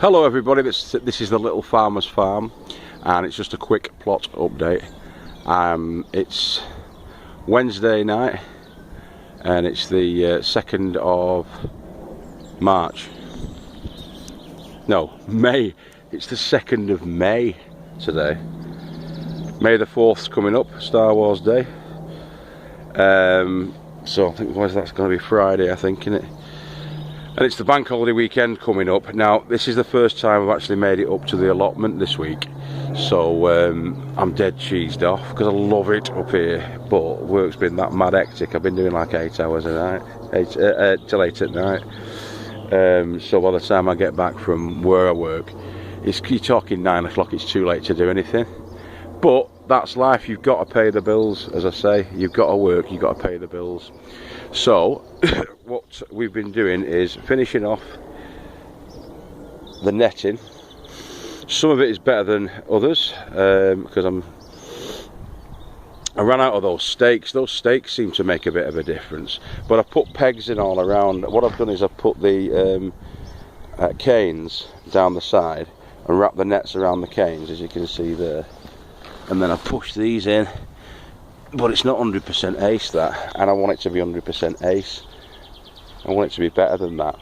Hello everybody, this is the Little Farmer's Farm, and it's just a quick plot update. It's Wednesday night and it's the 2nd of March. No, May. It's the 2nd of May today. May the 4th's coming up, Star Wars Day. So I think that's going to be Friday, I think, isn't it? And it's the bank holiday weekend coming up. Now, this is the first time I've actually made it up to the allotment this week. So I'm dead cheesed off because I love it up here. But work's been that mad hectic. I've been doing like 8 hours a night, till 8 at night. So by the time I get back from where I work, you're talking 9 o'clock, it's too late to do anything. But that's life, you've got to pay the bills, as I say. You've got to work, you've got to pay the bills. So, what we've been doing is finishing off the netting. Some of it is better than others, because I ran out of those stakes. Those stakes seem to make a bit of a difference. But I put pegs in all around. What I've done is I've put the canes down the side and wrapped the nets around the canes, as you can see there. And then I pushed these in. But it's not 100% ace, that, and I want it to be 100% ace. I want it to be better than that.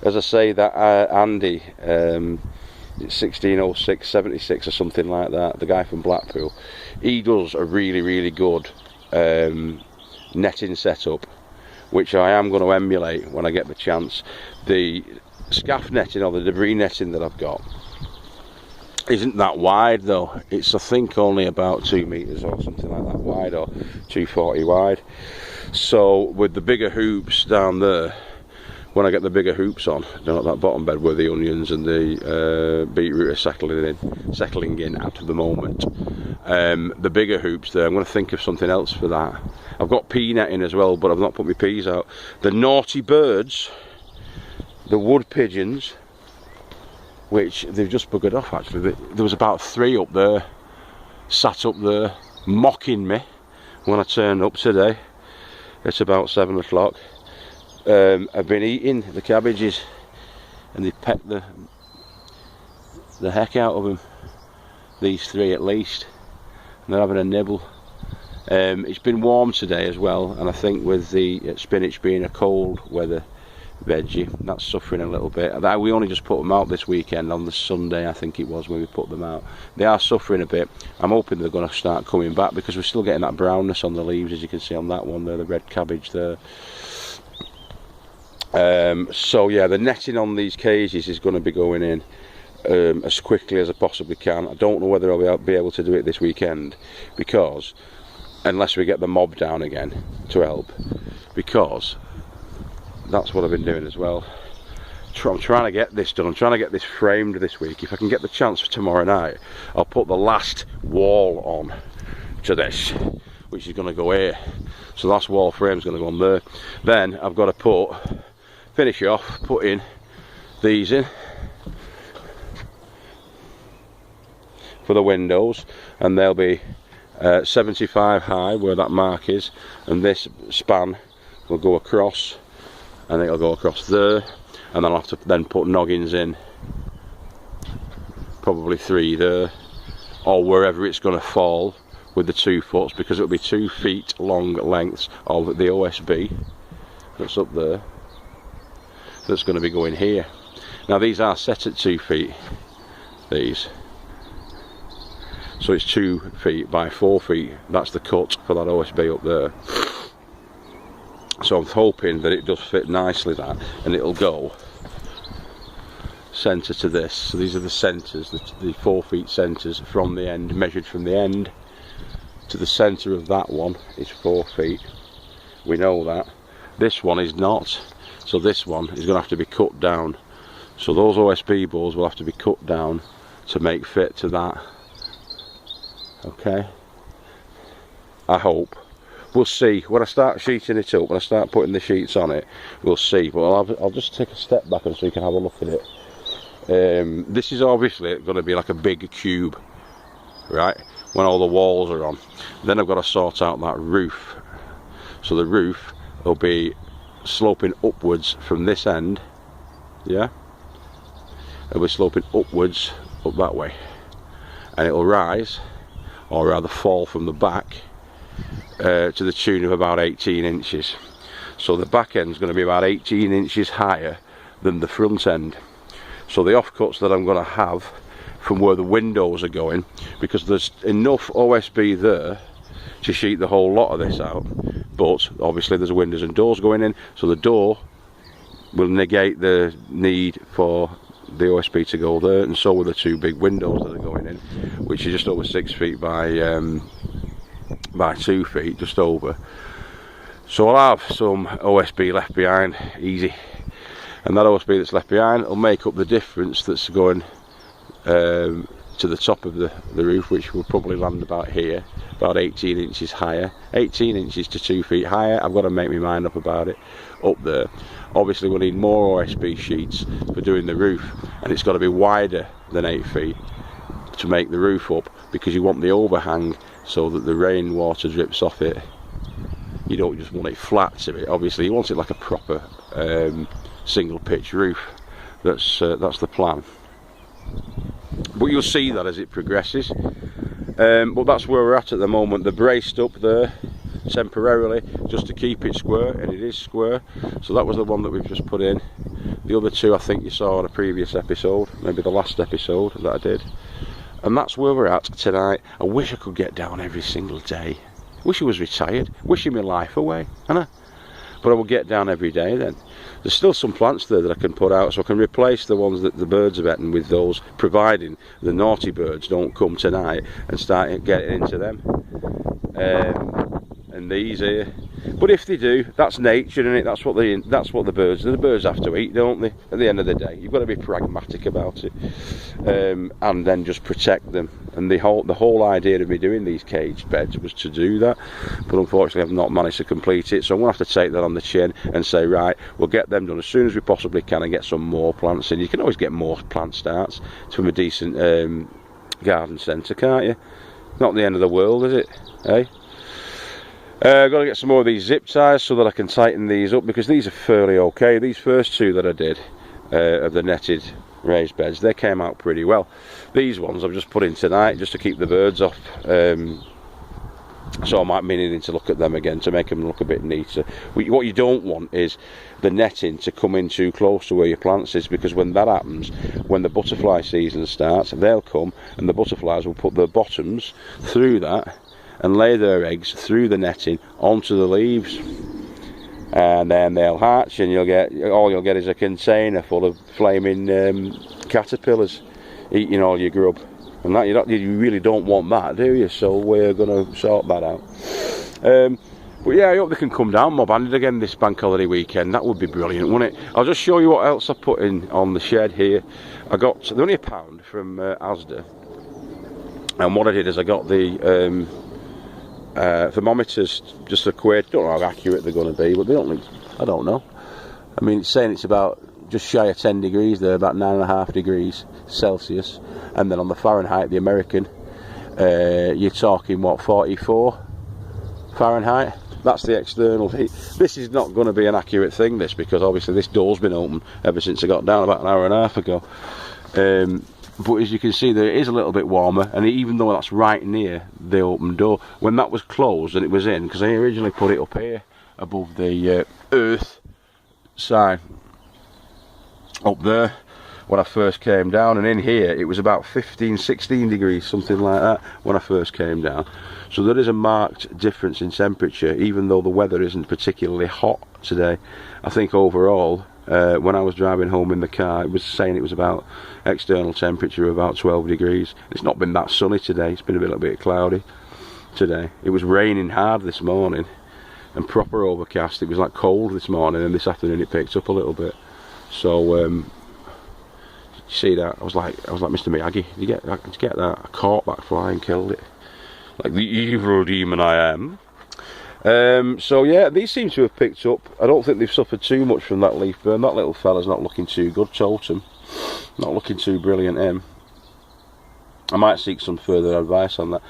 As I say, that Andy, it's 1606 76 or something like that, the guy from Blackpool, he does a really good netting setup, which I am going to emulate when I get the chance. The scaff netting, or the debris netting that I've got, isn't that wide though. It's, I think, only about 2 meters or something like that wide, or 240 wide. So with the bigger hoops down there, when I get the bigger hoops on down at that bottom bed where the onions and the beetroot are settling in at the moment, the bigger hoops there, I'm going to think of something else for that. I've got pea netting as well, but I've not put my peas out. The naughty birds, the wood pigeons, which they've just buggered off actually. There was about 3 up there, sat up there, mocking me when I turned up today. It's about 7 o'clock. I've been eating the cabbages and they pecked the heck out of them, these 3 at least, and they're having a nibble. It's been warm today as well, and I think with the spinach being a cold weather veggie, that's suffering a little bit. We only just put them out this weekend on the Sunday, I think it was, when we put them out. They are suffering a bit. I'm hoping they're going to start coming back because we're still getting that brownness on the leaves, as you can see on that one there, the red cabbage there. So yeah, the netting on these cages is going to be going in as quickly as I possibly can. I don't know whether I'll be able to do it this weekend, because unless we get the mob down again to help, because that's what I've been doing as well. I'm trying to get this done. I'm trying to get this framed this week. If I can get the chance for tomorrow night, I'll put the last wall on to this, which is going to go here. So the last wall frame is going to go on there. Then I've got to finish off putting these in for the windows, and they'll be 75 high where that mark is, and this span will go across, and it'll go across there, and then I'll have to then put noggins in, probably 3 there, or wherever it's going to fall with the 2 foots, because it'll be 2 feet long lengths of the OSB that's up there, that's going to be going here. Now these are set at 2 feet, these, so it's 2 feet by 4 feet, that's the cut for that OSB up there. So I'm hoping that it does fit nicely, that, and it'll go centre to this. So these are the centres, the 4 feet centres from the end, measured from the end to the centre of that one is 4 feet. We know that. This one is not, so this one is going to have to be cut down. So those OSB boards will have to be cut down to make fit to that. Okay, I hope. We'll see when I start sheeting it up, when I start putting the sheets on it, we'll see. But I'll just take a step back and so you can have a look at it. This is obviously going to be like a big cube, right, when all the walls are on. Then I've got to sort out that roof. So the roof will be sloping upwards from this end, yeah, it'll be sloping upwards up that way, and it'll rise, or rather fall from the back to the tune of about 18 inches. So the back end's going to be about 18 inches higher than the front end. So the offcuts that I'm going to have from where the windows are going, because there's enough OSB there to sheet the whole lot of this out, but obviously there's windows and doors going in, so the door will negate the need for the OSB to go there, and so will the two big windows that are going in, which are just over 6 feet by 2 feet, just over. So I'll have some OSB left behind, easy, and that OSB that's left behind will make up the difference that's going to the top of the roof, which will probably land about here, about 18 inches higher, 18 inches to 2 feet higher. I've got to make my mind up about it up there. Obviously we'll need more OSB sheets for doing the roof, and it's got to be wider than 8 feet to make the roof up, because you want the overhang so that the rainwater drips off it. You don't just want it flat to it, obviously you want it like a proper single pitch roof. That's the plan. But you'll see that as it progresses. But that's where we're at the moment. They're braced up there temporarily just to keep it square, and it is square. So that was the one that we've just put in. The other two I think you saw on a previous episode, maybe the last episode that I did. And that's where we're at tonight. I wish I could get down every single day. Wish I was retired. Wishing my life away, Anna. But I will get down every day then. There's still some plants there that I can put out, so I can replace the ones that the birds have eaten with those, providing the naughty birds don't come tonight and start getting into them. And these here. But if they do, that's nature, isn't it? That's what the birds do. The birds have to eat, don't they? At the end of the day, you've got to be pragmatic about it, and then just protect them. And the whole idea of me doing these caged beds was to do that, but unfortunately I've not managed to complete it. So I'm going to have to take that on the chin and say, right, we'll get them done as soon as we possibly can and get some more plants in. You can always get more plant starts from a decent garden centre, can't you? Not the end of the world, is it? Eh? I've got to get some more of these zip ties so that I can tighten these up, because these are fairly okay. These first two that I did of the netted raised beds, they came out pretty well. These ones I've just put in tonight just to keep the birds off, so I might be needing to look at them again to make them look a bit neater. What you don't want is the netting to come in too close to where your plants is, because when that happens, when the butterfly season starts, they'll come and the butterflies will put their bottoms through that and lay their eggs through the netting onto the leaves, and then they'll hatch, and all you'll get is a container full of flaming caterpillars eating all your grub, and that you really don't want that, do you? So we're going to sort that out. But yeah, I hope they can come down mob-handed again this bank holiday weekend. That would be brilliant, wouldn't it? I'll just show you what else I put in on the shed here. They're only £1 from Asda, and what I did is I got the thermometers, just a quid. Don't know how accurate they're going to be, but they don't. I don't know. I mean, it's saying it's about just shy of 10 degrees there, about 9.5 degrees Celsius, and then on the Fahrenheit, the American, you're talking what, 44 Fahrenheit. That's the external heat. This is not going to be an accurate thing, this, because obviously this door's been open ever since I got down about an hour and a half ago. But as you can see, there is a little bit warmer, and even though that's right near the open door, when that was closed and it was in, because I originally put it up here above the earth sign up there when I first came down, and in here it was about 15-16 degrees, something like that, when I first came down. So there is a marked difference in temperature, even though the weather isn't particularly hot today. I think overall, when I was driving home in the car, it was saying it was about external temperature of about 12 degrees. It's not been that sunny today. It's been a little bit cloudy today. It was raining hard this morning and proper overcast. It was like cold this morning, and this afternoon it picked up a little bit. So you see that? I was like Mr. Miyagi. Did you get that? I caught that fly and killed it, like the evil demon I am. So yeah, these seem to have picked up. I don't think they've suffered too much from that leaf burn. That little fella's not looking too good, Totem. Not looking too brilliant, him. I might seek some further advice on that.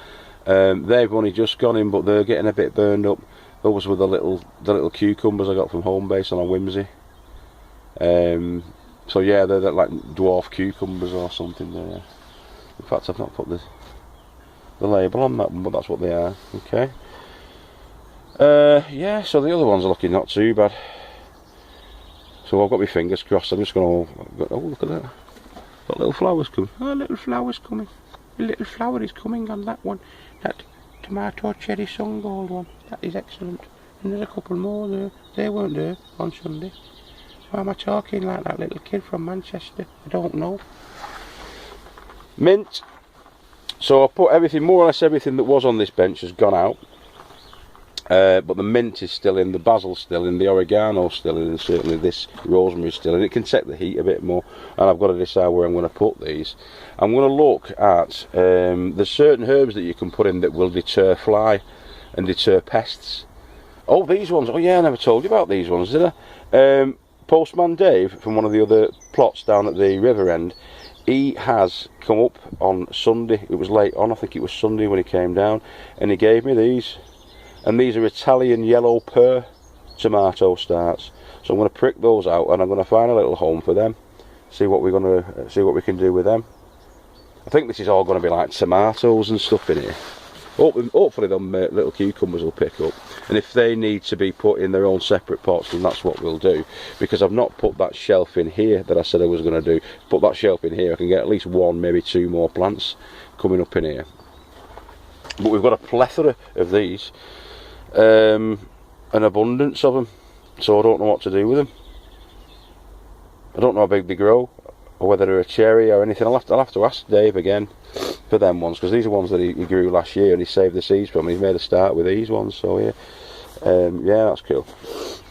They've only just gone in, but they're getting a bit burned up. Those were the little cucumbers I got from Home Base on a whimsy. So yeah, they're like dwarf cucumbers or something there. In fact, I've not put the label on that one, but that's what they are. Okay. Yeah, so the other ones are looking not too bad. So I've got my fingers crossed. I'm just going to... Oh, look at that. Got little flowers coming. Oh, little flowers coming. A little flower is coming on that one. That tomato cherry sungold one. That is excellent. And there's a couple more there. They weren't there on Sunday. Why am I talking like that little kid from Manchester? I don't know. Mint. So I put everything, more or less everything that was on this bench has gone out. But the mint is still in, the basil's still in, the oregano still in, and certainly this rosemary still in. It can take the heat a bit more, and I've got to decide where I'm going to put these. I'm going to look at, there's certain herbs that you can put in that will deter fly and deter pests. Oh, these ones, oh yeah, I never told you about these ones, did I? Postman Dave from one of the other plots down at the river end, he has come up on Sunday, it was late on, I think it was Sunday when he came down, and he gave me these. And these are Italian yellow pear tomato starts. So I'm going to prick those out, and I'm going to find a little home for them. See what we can do with them. I think this is all going to be like tomatoes and stuff in here. Hopefully them little cucumbers will pick up. And if they need to be put in their own separate pots, then that's what we'll do. Because I've not put that shelf in here that I said I was going to do. Put that shelf in here, I can get at least one, maybe two more plants coming up in here. But we've got a plethora of these. An abundance of them, so I don't know what to do with them. I don't know how big they grow, or whether they're a cherry or anything. I'll have to ask Dave again for them ones, because these are ones that he grew last year and he saved the seeds from. He's made a start with these ones, so yeah. Yeah, that's cool.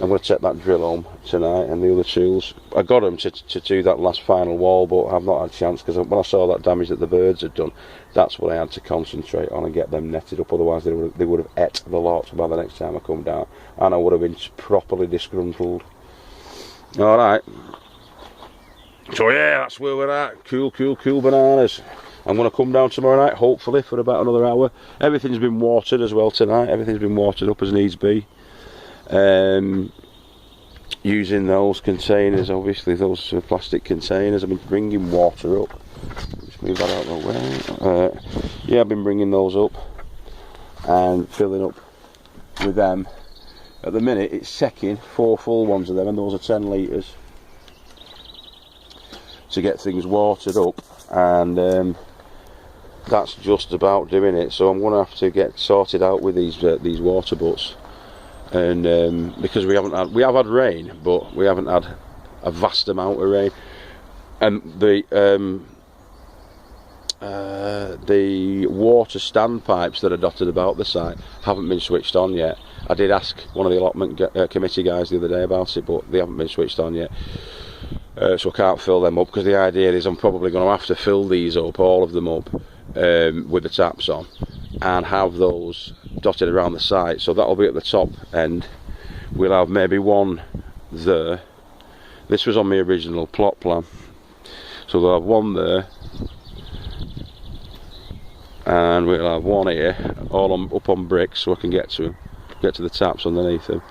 I'm going to take that drill home tonight and the other tools. I got them to do that last final wall, but I've not had a chance, because when I saw that damage that the birds had done, that's what I had to concentrate on and get them netted up. Otherwise they would have ate the lot by the next time I come down, and I would have been properly disgruntled. Alright, so yeah, that's where we're at. Cool bananas. I'm going to come down tomorrow night, hopefully, for about another hour. Everything's been watered as well tonight. Everything's been watered up as needs be. Using those containers, obviously, those plastic containers. I've been bringing water up. Just move that out of the way. Yeah, I've been bringing those up and filling up with them. At the minute, it's checking 4 full ones of them, and those are 10 litres to get things watered up. And that's just about doing it. So I'm going to have to get sorted out with these water butts, and because we have had rain, but we haven't had a vast amount of rain, and the water standpipes that are dotted about the site haven't been switched on yet. I did ask one of the allotment committee guys the other day about it, but they haven't been switched on yet. So I can't fill them up, because the idea is I'm probably going to have to fill these up, all of them up, with the taps on, and have those dotted around the site. So that'll be at the top end. We'll have maybe one there. This was on my original plot plan, so we'll have one there, and we'll have one here, all up on bricks, so I can get to the taps underneath them.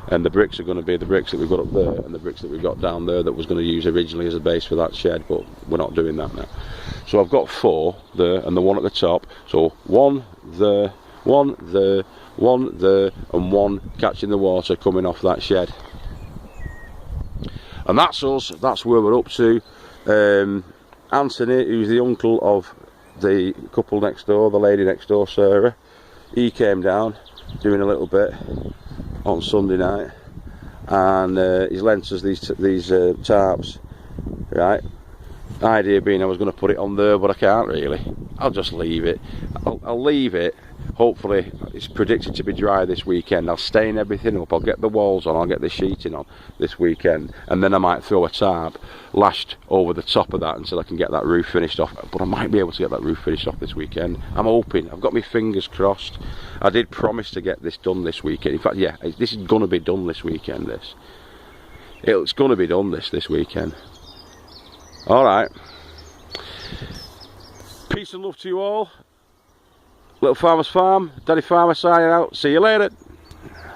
And the bricks are going to be the bricks that we've got up there, and the bricks that we've got down there that was going to use originally as a base for that shed, but we're not doing that now. So I've got 4 there, and the one at the top. So one there, one there, one there, and one catching the water coming off that shed. And that's us. That's where we're up to. Anthony, who's the uncle of the couple next door, the lady next door, Sarah, he came down doing a little bit on Sunday night, and he's lent us these tarps, right? Idea being I was going to put it on there, but I can't really. I'll just leave it. I'll leave it. Hopefully it's predicted to be dry this weekend. I'll stain everything up, I'll get the walls on, I'll get the sheeting on this weekend, and then I might throw a tarp lashed over the top of that until I can get that roof finished off. But I might be able to get that roof finished off this weekend. I'm hoping. I've got my fingers crossed. I did promise to get this done this weekend. In fact, yeah, this is going to be done this weekend. It's going to be done this weekend. Alright, peace and love to you all. Little Farmer's Farm, Daddy Farmer signing out. See you later.